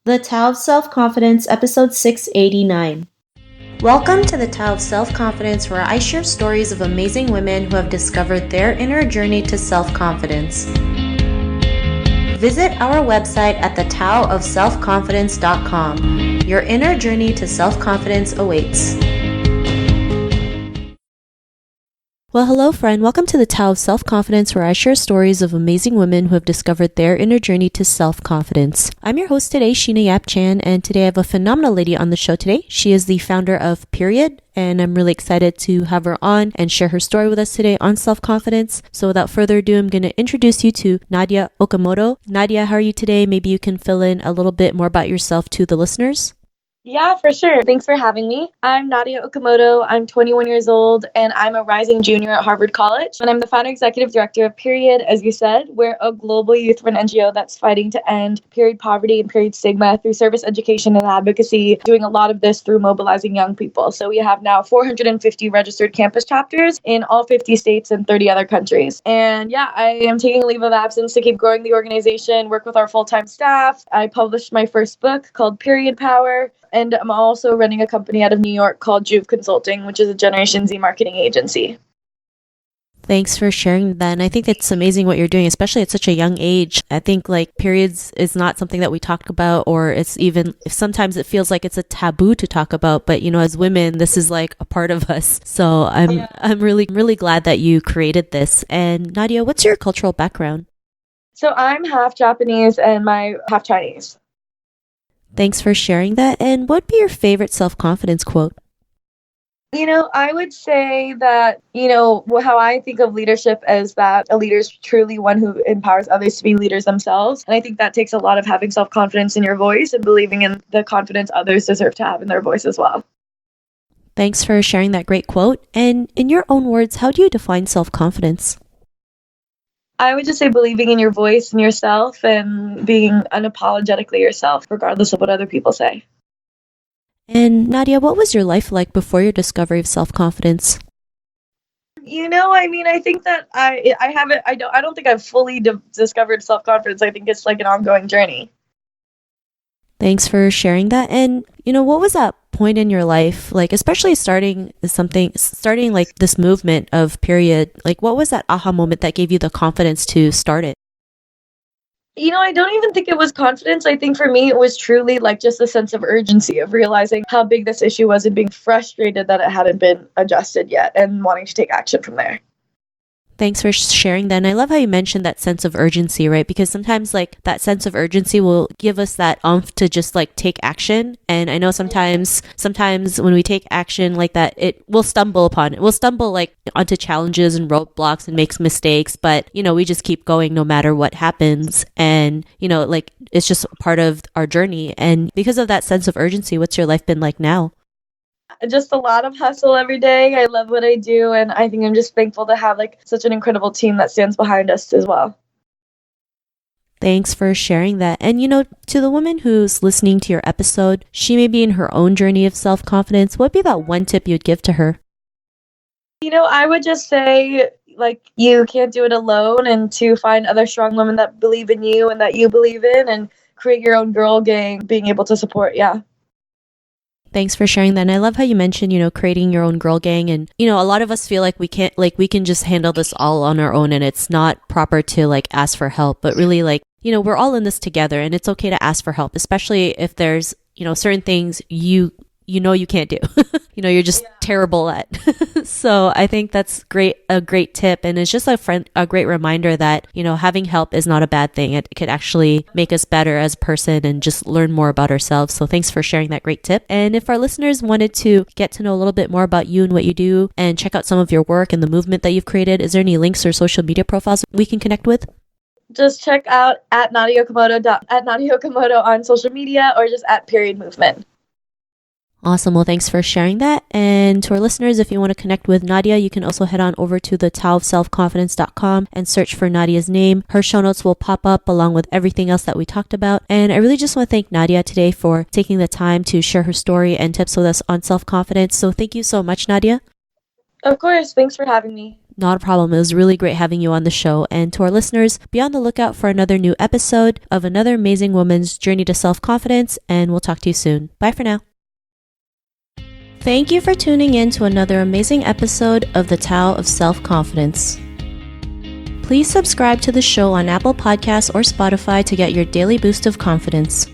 The Tao of Self-Confidence, episode 689. Welcome to the Tao of Self-Confidence, where I share stories of amazing women who have discovered their inner journey to self-confidence. Visit our website at thetaoofselfconfidence.com. Your inner journey to self-confidence awaits. Well, hello friend. Welcome to the Tao of Self-Confidence, where I share stories of amazing women who have discovered their inner journey to self-confidence. I'm your host today, Sheena Yap Chan, and today I have a phenomenal lady on the show today. She is the founder of Period, and I'm really excited to have her on and share her story with us today on self-confidence. So without further ado, I'm going to introduce you to Nadya Okamoto. Nadya, how are you today? Maybe you can fill in a little bit more about yourself to the listeners. Yeah, for sure. Thanks for having me. I'm Nadya Okamoto. I'm 21 years old, and I'm a rising junior at Harvard College. And I'm the founder executive director of Period, as you said. We're a global youth-run NGO that's fighting to end period poverty and period stigma through service education and advocacy, doing a lot of this through mobilizing young people. So we have now 450 registered campus chapters in all 50 states and 30 other countries. And yeah, I am taking a leave of absence to keep growing the organization, work with our full-time staff. I published my first book called Period Power. And I'm also running a company out of New York called Juve Consulting, which is a Generation Z marketing agency. Thanks for sharing that. And I think it's amazing what you're doing, especially at such a young age. I think periods is not something that we talk about, or it's even, sometimes it feels like it's a taboo to talk about. But, as women, this is a part of us. So I'm really glad that you created this. And Nadya, what's your cultural background? So I'm half Japanese and my half Chinese. Thanks for sharing that. And what would be your favorite self-confidence quote? I would say that, how I think of leadership is that a leader is truly one who empowers others to be leaders themselves. And I think that takes a lot of having self-confidence in your voice and believing in the confidence others deserve to have in their voice as well. Thanks for sharing that great quote. And in your own words, how do you define self-confidence? I would just say believing in your voice and yourself and being unapologetically yourself, regardless of what other people say. And Nadya, what was your life like before your discovery of self-confidence? I think that I don't think I've fully discovered self-confidence. I think it's an ongoing journey. Thanks for sharing that. And, what was that point in your life, especially starting this movement of Period, what was that aha moment that gave you the confidence to start it? I don't even think it was confidence. I think for me, it was truly just a sense of urgency of realizing how big this issue was and being frustrated that it hadn't been adjusted yet and wanting to take action from there. Thanks for sharing that. And I love how you mentioned that sense of urgency, right? Because sometimes that sense of urgency will give us that oomph to just take action. And I know sometimes when we take action like that, we'll stumble onto challenges and roadblocks and makes mistakes. But, we just keep going no matter what happens. And, it's just part of our journey. And because of that sense of urgency, what's your life been like now? Just a lot of hustle every day. I love what I do, and I think I'm just thankful to have such an incredible team that stands behind us as well. Thanks for sharing that. And to the woman who's listening to your episode, she may be in her own journey of self-confidence. What would be that one tip you'd give to her? I would just say you can't do it alone, and to find other strong women that believe in you and that you believe in, and create your own girl gang, being able to support. Yeah. Thanks for sharing that. And I love how you mentioned, creating your own girl gang. And, a lot of us feel like we can't, we can just handle this all on our own, and it's not proper to ask for help. But really, we're all in this together, and it's okay to ask for help, especially if there's, certain things you can't do. You're just terrible at. So I think that's a great tip. And it's just a great reminder that, having help is not a bad thing. It could actually make us better as a person and just learn more about ourselves. So thanks for sharing that great tip. And if our listeners wanted to get to know a little bit more about you and what you do and check out some of your work and the movement that you've created, is there any links or social media profiles we can connect with? Just check out at Nadya Okamoto on social media, or just at Period Movement. Awesome. Well, thanks for sharing that. And to our listeners, if you want to connect with Nadya, you can also head on over to thetaoofselfconfidence.com and search for Nadya's name. Her show notes will pop up along with everything else that we talked about. And I really just want to thank Nadya today for taking the time to share her story and tips with us on self-confidence. So thank you so much, Nadya. Of course. Thanks for having me. Not a problem. It was really great having you on the show. And to our listeners, be on the lookout for another new episode of another amazing woman's journey to self-confidence, and we'll talk to you soon. Bye for now. Thank you for tuning in to another amazing episode of The Tao of Self-Confidence. Please subscribe to the show on Apple Podcasts or Spotify to get your daily boost of confidence.